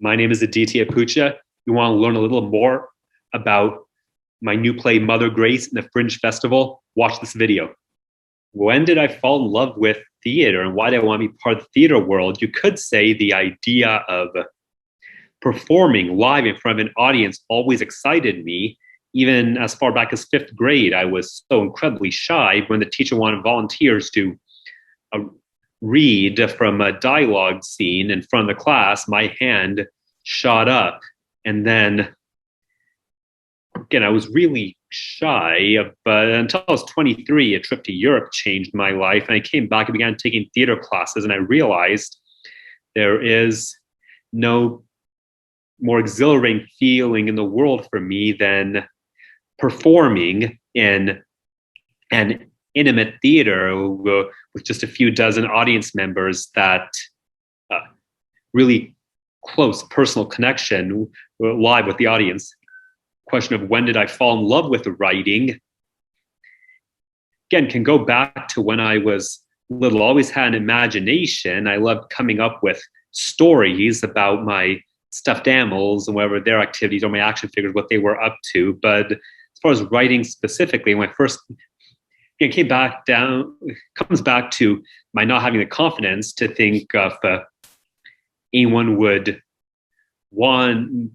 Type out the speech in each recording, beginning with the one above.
My name is Aditya Putcha. You want to learn a little more about my new play, Mother Grace, in the Fringe Festival? Watch this video. When did I fall in love with theater and why did I want to be part of the theater world? You could say the idea of performing live in front of an audience always excited me. Even as far back as fifth grade, I was so incredibly shy when the teacher wanted volunteers to uh, read from a dialogue scene in front of the class. My hand shot up. And then, again, I was really shy, but until I was 23, a trip to Europe changed my life. And I came back and began taking theater classes, and I realized there is no more exhilarating feeling in the world for me than performing in an intimate theater with just a few dozen audience members, that really close personal connection live with the audience. Question of when did I fall in love with writing, again, can go back to when I was little. Always had an imagination. I loved coming up with stories about my stuffed animals and whatever their activities, or my action figures, what they were up to. But as far as writing specifically, when I first comes back to my not having the confidence to think of anyone would want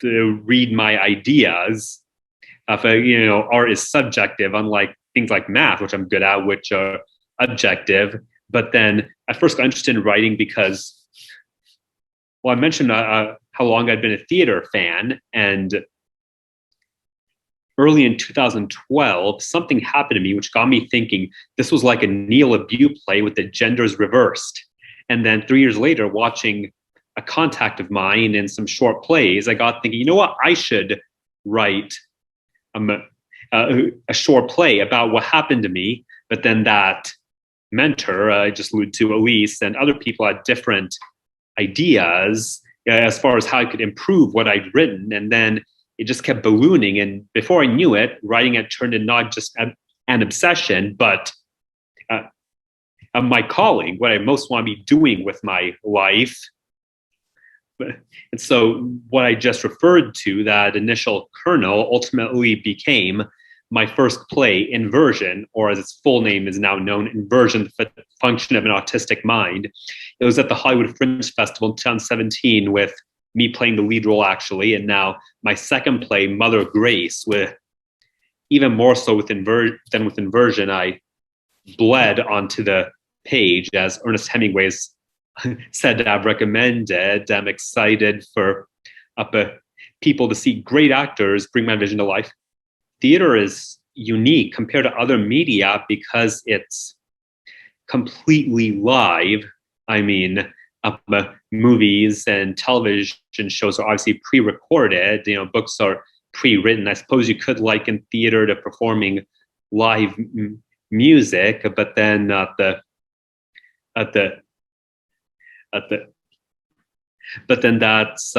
to read my ideas. Art is subjective, unlike things like math, which I'm good at, which are objective. But then I first got interested in writing because, well, I mentioned how long I'd been a theater fan, and early in 2012, something happened to me which got me thinking this was like a Neil LaBute play with the genders reversed. And then 3 years later, watching a contact of mine in some short plays, I got thinking, you know what, I should write a short play about what happened to me. But then that mentor, I just alluded to, Elise, and other people had different ideas as far as how I could improve what I'd written. And then it just kept ballooning. And before I knew it, writing had turned into not just an obsession, but my calling, what I most want to be doing with my life. And so what I just referred to, that initial kernel, ultimately became my first play, Inversion, or as its full name is now known, Inversion, the Function of an Autistic Mind. It was at the Hollywood Fringe Festival in 2017 with me playing the lead role, actually. And now my second play, Mother Grace, with even more so than with Inversion, I bled onto the page, as Ernest Hemingway's said I've recommended. I'm excited for people to see great actors bring my vision to life. Theater is unique compared to other media because it's completely live. I mean, movies and television shows are obviously pre-recorded. Books are pre-written. I suppose you could liken theater to performing live music, but then but then that's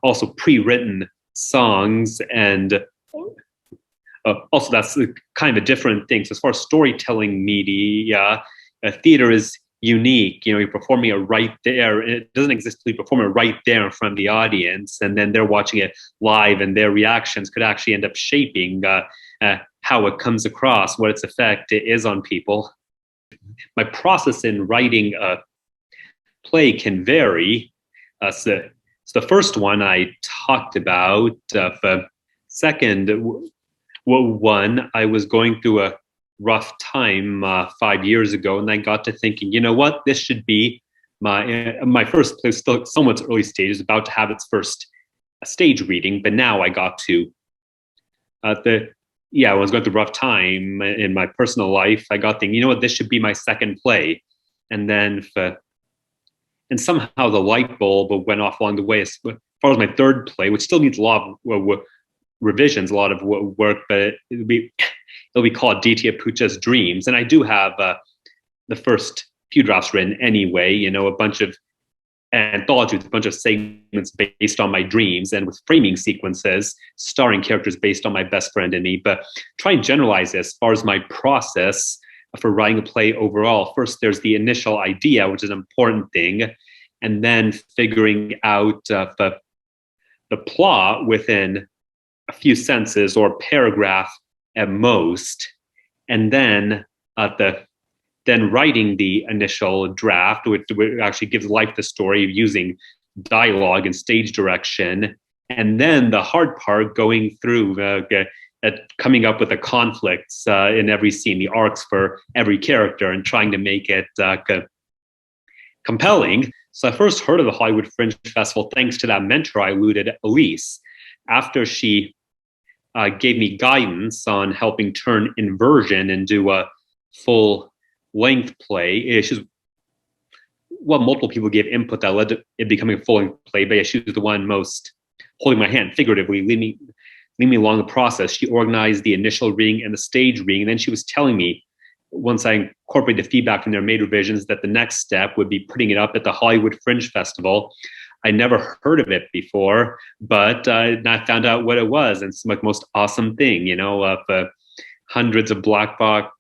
also pre-written songs, and also that's kind of a different thing. So as far as storytelling media, theater is unique. You're performing it right there. It doesn't exist till you perform it right there in front of the audience, and then they're watching it live, and their reactions could actually end up shaping how it comes across, what its effect is on people. My process in writing a play can vary. So the first one I talked about. Second one, I was going through a rough time 5 years ago, and I got to thinking, you know what, this should be my first play. Still somewhat early stages, about to have its first stage reading, but now I got to I was going through a rough time in my personal life. I got thinking, you know what, this should be my second play. And then and somehow the light bulb went off along the way as far as my third play, which still needs a lot of revisions, a lot of work, but it'll be called Aditya Putcha's Dreams. And I do have the first few drafts written anyway, a bunch of anthology with a bunch of segments based on my dreams, and with framing sequences starring characters based on my best friend and me. But try and generalize this as far as my process for writing a play overall. First, there's the initial idea, which is an important thing. and then figuring out the plot within a few sentences or a paragraph at most, and then then writing the initial draft, which actually gives life to the story using dialogue and stage direction, and then the hard part, going through coming up with the conflicts in every scene, the arcs for every character, and trying to make it compelling. So I first heard of the Hollywood Fringe Festival thanks to that mentor I alluded, Elise, after she gave me guidance on helping turn Inversion into a full-length play. Multiple people gave input that led to it becoming a full-length play, but she was the one most holding my hand, figuratively, leading me along the process. She organized the initial reading and the stage reading, and then she was telling me, once I incorporated the feedback from their made revisions, that the next step would be putting it up at the Hollywood Fringe Festival. I never heard of it before, but I found out what it was, and it's like the most awesome thing, of hundreds of black box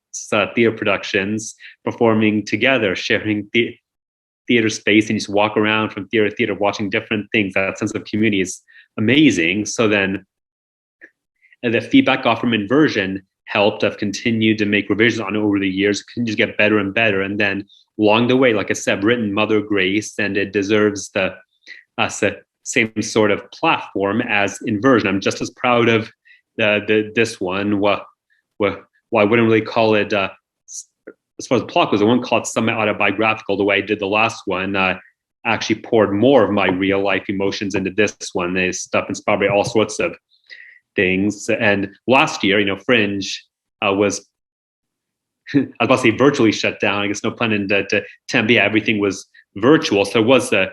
theater productions performing together, sharing theater space, and you just walk around from theater to theater watching different things. That sense of community is amazing. So then the feedback got from Inversion helped. I've continued to make revisions on it over the years, continues to get better and better. And then along the way, like I said, I've written Mother Grace, and it deserves the same sort of platform as Inversion. I'm just as proud of this one. Well, I wouldn't really call it, as far as the plot goes, I wouldn't call it semi-autobiographical the way I did the last one. I actually poured more of my real life emotions into this one. There's stuff inspired by all sorts of things. And last year, Fringe was, I was about to say virtually shut down. I guess no pun intended. Everything was virtual. So it was the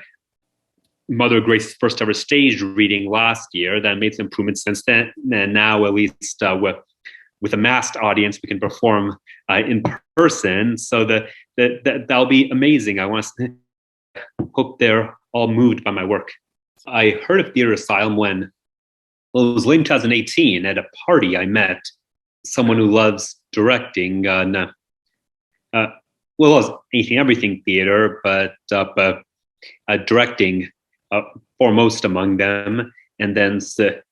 Mother Grace's first ever stage reading last year. That made some improvements since then. And now, at least with a masked audience, we can perform in person. So that'll be amazing. I hope they're all moved by my work. I heard of Theater Asylum when, it was late in 2018 at a party. I met someone who loves directing, it was anything, everything theater, but directing foremost among them. And then Steve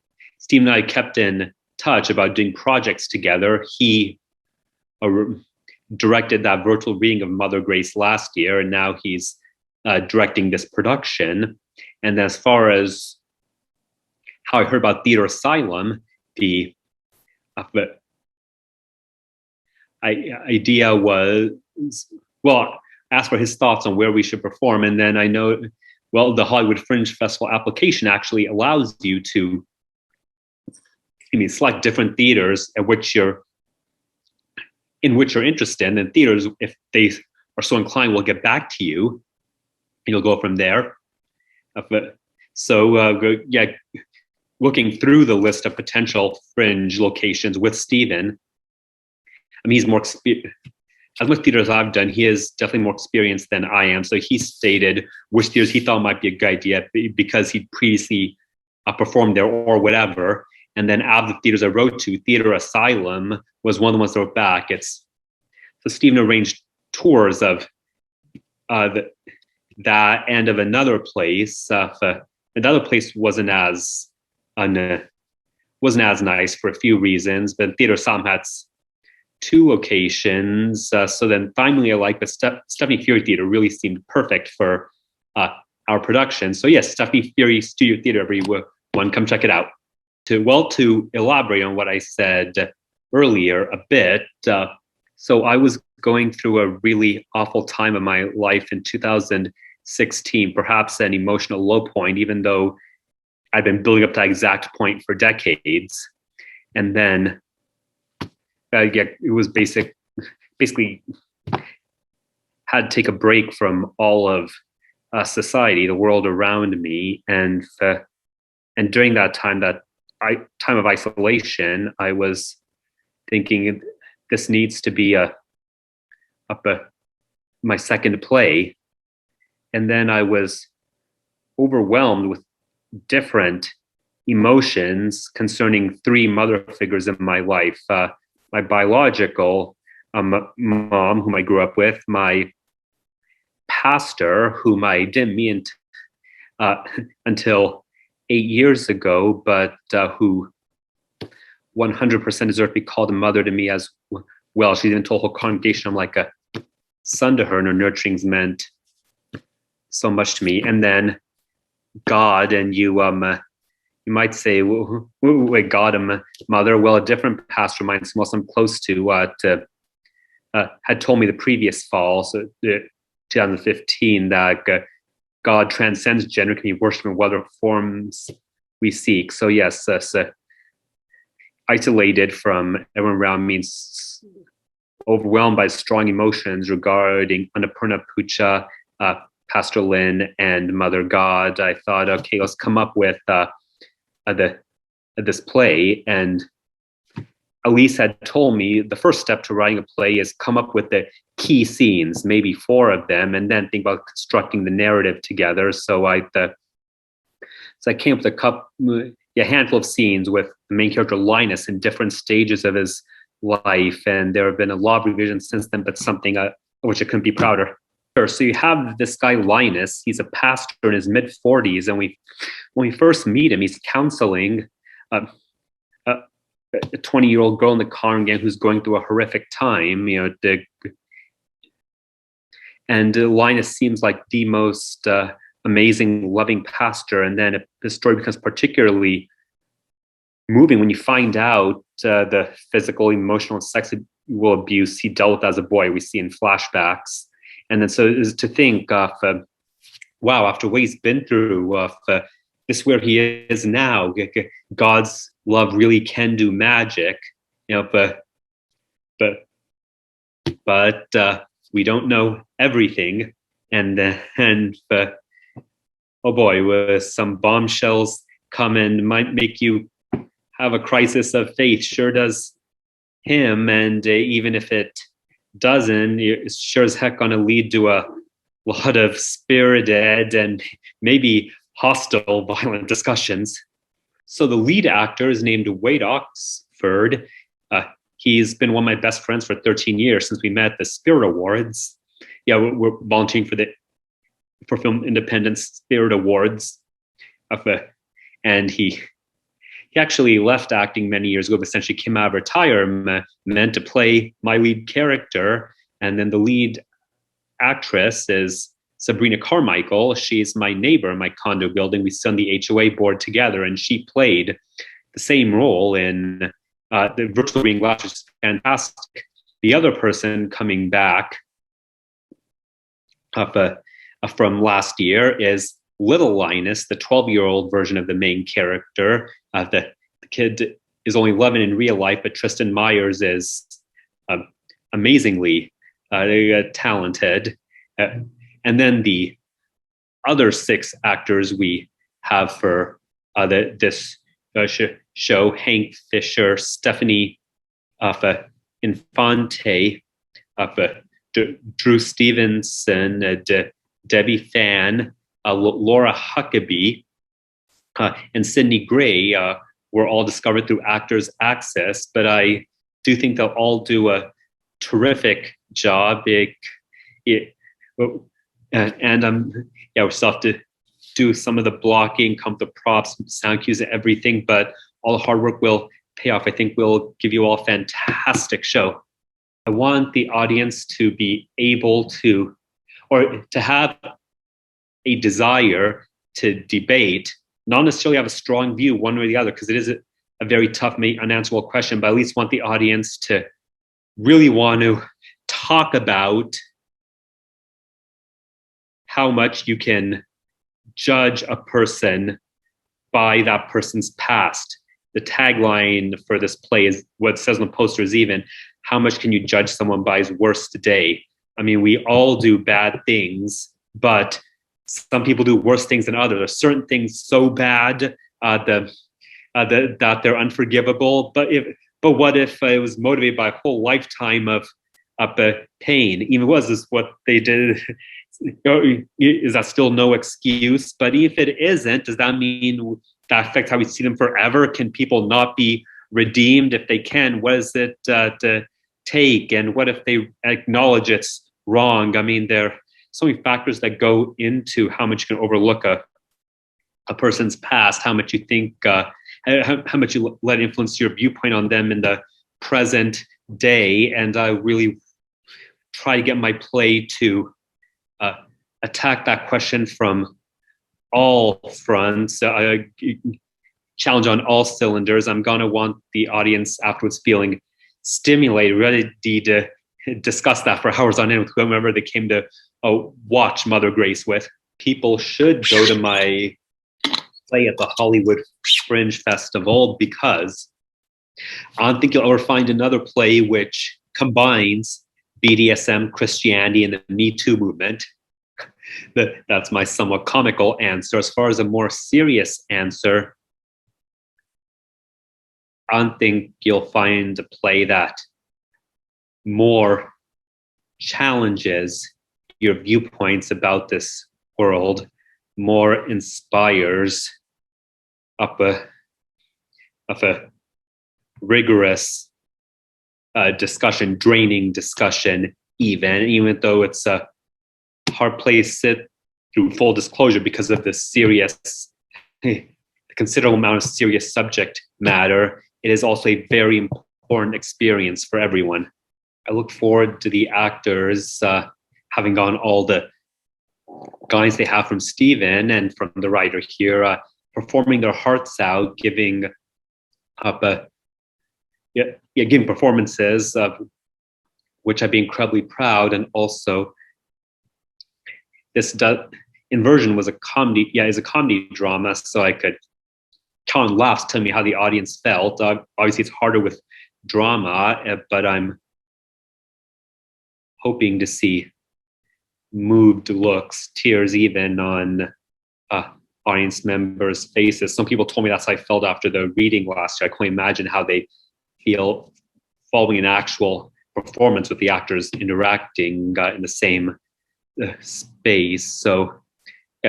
and I kept in touch about doing projects together. He directed that virtual reading of Mother Grace last year, and now he's directing this production. And as far as how I heard about Theater Asylum, the idea was, asked for his thoughts on where we should perform. And then I know, the Hollywood Fringe Festival application actually allows you to select different theaters in which you're interested. And theaters, if they are so inclined, will get back to you, and you'll go from there. Looking through the list of potential Fringe locations with Stephen, he's more as much theater as I've done, he is definitely more experienced than I am. So he stated which theaters he thought might be a good idea because he'd previously performed there or whatever. And then out of the theaters I wrote to, Theater Asylum was one of the ones that wrote back. So Stephen arranged tours of that and of another place. Another place wasn't as nice for a few reasons, but Theater Asylum had 2 locations. So then finally, I like the Stephanie Fury Theater really seemed perfect for our production. So yes, Stephanie Fury Studio Theater, everyone, come check it out. To elaborate on what I said earlier a bit, so I was going through a really awful time of my life in 2016, perhaps an emotional low point, even though I've been building up to that exact point for decades. And then it was basically had to take a break from all of society, the world around me. And during that time of isolation, I was thinking this needs to be my second play. And then I was overwhelmed with different emotions concerning 3 mother figures in my life. My biological mom, whom I grew up with, my pastor whom I didn't meet until 8 years ago, but who 100% deserved to be called a mother to me as well. She even told the whole congregation I'm like a son to her, and her nurturing's meant so much to me. And then God, and you you might say, wait, God, mother. Well, a different pastor of mine, someone I'm close to, had told me the previous fall, so 2015, that God transcends gender, can be worshipped in whatever forms we seek. So yes, isolated from everyone around me, overwhelmed by strong emotions regarding Annapurna Putcha, Pastor Lynn, and Mother God. I thought, okay, let's come up with this play. And Elise had told me the first step to writing a play is come up with the key scenes, maybe 4 of them, and then think about constructing the narrative together. So I came up with a handful of scenes with the main character Linus in different stages of his life, and there have been a lot of revisions since then, but something which I couldn't be prouder. So you have this guy Linus. He's a pastor in his mid-40s, and when we first meet him, he's counseling a 20-year-old girl in the congregation who's going through a horrific time. And Linus seems like the most amazing, loving pastor. And then the story becomes particularly moving when you find out the physical, emotional, and sexual abuse he dealt with as a boy. We see in flashbacks. And then so is to think of, wow, after what he's been through, this is where he is now. God's love really can do magic, but we don't know everything. And oh boy, with some bombshells come and might make you have a crisis of faith. Sure does him. And even if it doesn't, it's sure as heck going to lead to a lot of spirited and maybe hostile, violent discussions. So the lead actor is named Wade Oxford. He's been one of my best friends for 13 years since we met at the Spirit Awards. Yeah, we're volunteering for Film Independence Spirit Awards. And he actually left acting many years ago, but essentially came out of retirement to play my lead character. And then the lead actress is Sabrina Carmichael. She's my neighbor in my condo building. We sit on the HOA board together, and she played the same role in the virtual reading glass, which is fantastic. The other person coming back from last year is Little Linus, the 12-year-old version of the main character. The kid is only 11 in real life, but Tristan Myers is amazingly talented. And then the other 6 actors we have for this show: Hank Fisher, Stephanie Infante, Drew Stevenson, Debbie Fan, Laura Huckabee, and Sydney Gray were all discovered through Actors Access, but I do think they'll all do a terrific job. We still have to do some of the blocking, come up with props, sound cues, and everything, but all the hard work will pay off. I think we'll give you all a fantastic show. I want the audience to be able to, or to have a desire to debate, not necessarily have a strong view one way or the other, because it is a very tough, unanswerable question, but at least want the audience to really want to talk about how much you can judge a person by that person's past. The tagline for this play is what it says on the poster is even, how much can you judge someone by his worst day? I mean, we all do bad things, but some people do worse things than others. There are certain things so bad that they're unforgivable. But what if it was motivated by a whole lifetime of pain? Even was this what they did? Is that still no excuse? But if it isn't, does that mean that affects how we see them forever? Can people not be redeemed? If they can, what does it take? And what if they acknowledge it's wrong? I mean, so many factors that go into how much you can overlook a person's past, how much you think, how much you let influence your viewpoint on them in the present day. And I really try to get my play to attack that question from all fronts, challenge on all cylinders. I'm going to want the audience afterwards feeling stimulated, ready to discuss that for hours on end with whomever they came to watch Mother Grace with. People should go to my play at the Hollywood Fringe Festival, because I don't think you'll ever find another play which combines BDSM, Christianity, and the Me Too movement. That's my somewhat comical answer. As far as a more serious answer, I don't think you'll find a play that more challenges your viewpoints about this world, more inspires up a rigorous discussion, draining discussion, even though it's a hard play to sit through, full disclosure, because of the considerable amount of serious subject matter. It is also a very important experience for everyone. I look forward to the actors having gone all the guidance they have from Stephen and from the writer here, performing their hearts out, giving giving performances, which I'd be incredibly proud. And also, this Inversion was a comedy, is a comedy drama, so I could count on laughs, tell me how the audience felt. Obviously, it's harder with drama, but I'm hoping to see moved looks, tears even on audience members' faces. Some people told me that's how I felt after the reading last year. I can't imagine how they feel following an actual performance with the actors interacting in the same space. So,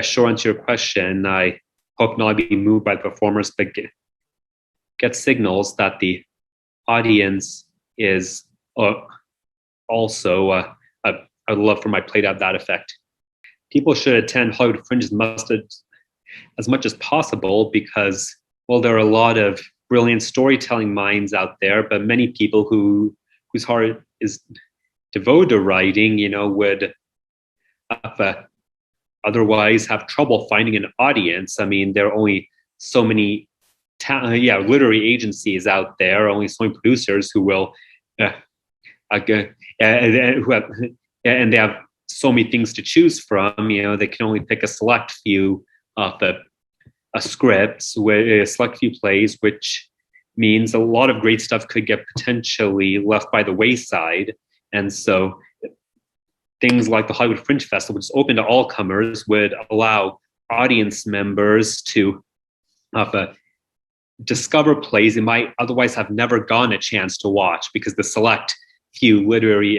short answer to your question, I hope not be moved by the performers, but get signals that the audience is also, I'd love for my play to have that effect. People should attend Hollywood Fringe as much as possible, because, well, there are a lot of brilliant storytelling minds out there, but many people whose heart is devoted to writing, would otherwise have trouble finding an audience. I mean, there are only so many literary agencies out there, only so many producers who will and they have so many things to choose from. They can only pick a select few of the scripts, a select few plays, which means a lot of great stuff could get potentially left by the wayside. And so things like the Hollywood Fringe Festival, which is open to all comers, would allow audience members to discover plays they might otherwise have never gotten a chance to watch, because the select few literary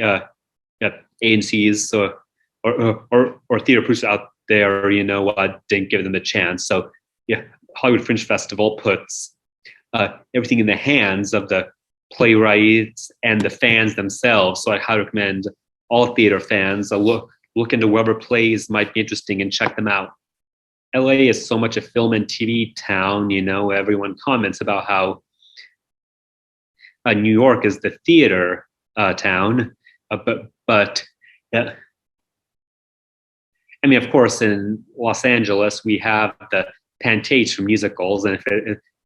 agencies or theater producers out there, didn't give them the chance. So, Hollywood Fringe Festival puts everything in the hands of the playwrights and the fans themselves. So I highly recommend all theater fans look into whatever plays might be interesting and check them out. LA is so much a film and TV town. Everyone comments about how New York is the theater town, but I mean, of course, in Los Angeles we have the Pantage for musicals, and if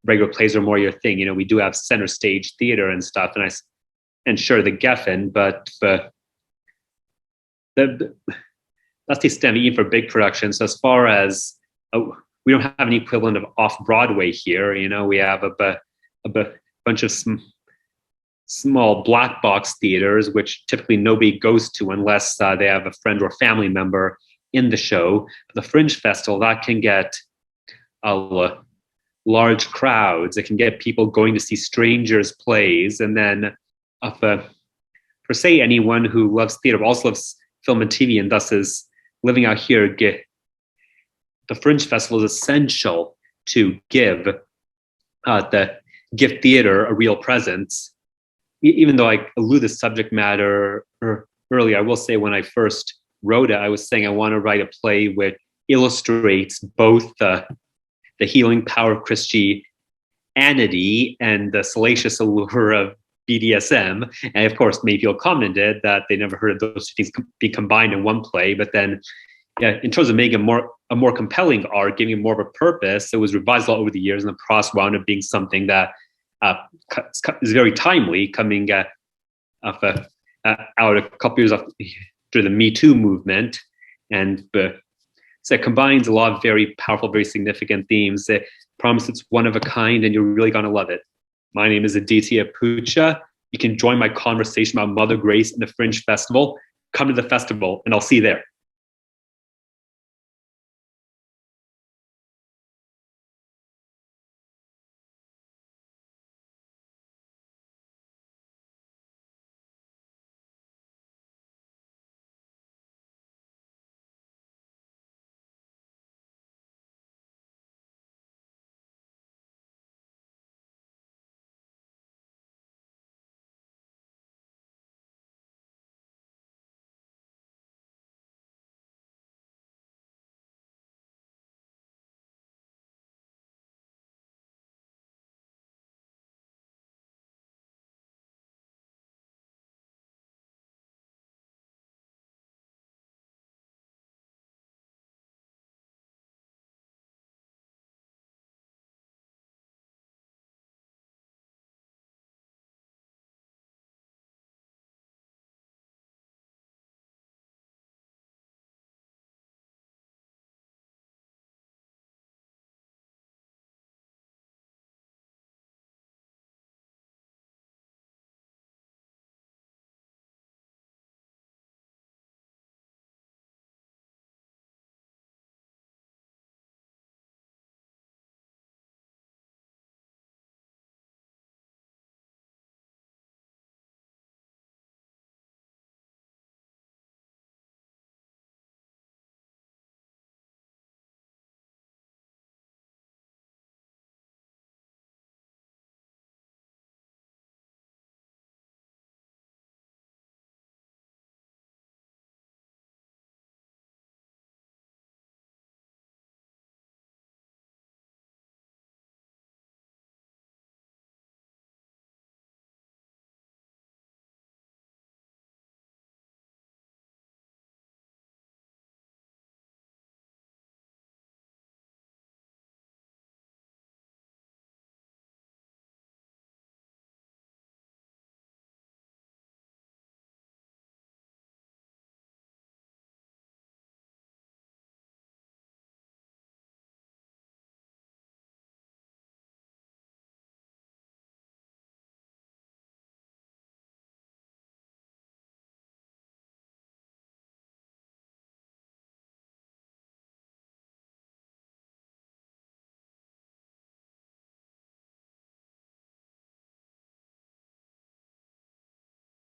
regular plays are more your thing, we do have center stage theater and stuff, and sure, the Geffen, but that's the extent even for big productions. So as far as we don't have an equivalent of off Broadway here. We have a bunch of small black box theaters, which typically nobody goes to unless they have a friend or family member in the show. The Fringe Festival, that can get large crowds. It can get people going to see strangers' plays, and then for say anyone who loves theater, but also loves film and TV, and thus is living out here, the Fringe Festival is essential to give theater a real presence. Even though I allude to subject matter earlier, I will say when I first wrote it, I was saying I want to write a play which illustrates both the healing power of Christianity and the salacious allure of BDSM. And of course, many people commented that they never heard of those two things be combined in one play. But then, yeah, in terms of making a more compelling art, giving it more of a purpose, it was revised a lot over the years, and the process wound up being something that is very timely, coming out a couple years after the Me Too movement, and so it combines a lot of very powerful, very significant themes. I promise it's one of a kind, and you're really going to love it. My name is Aditya Putcha. You can join my conversation about Mother Grace in the Fringe Festival. Come to the festival, and I'll see you there.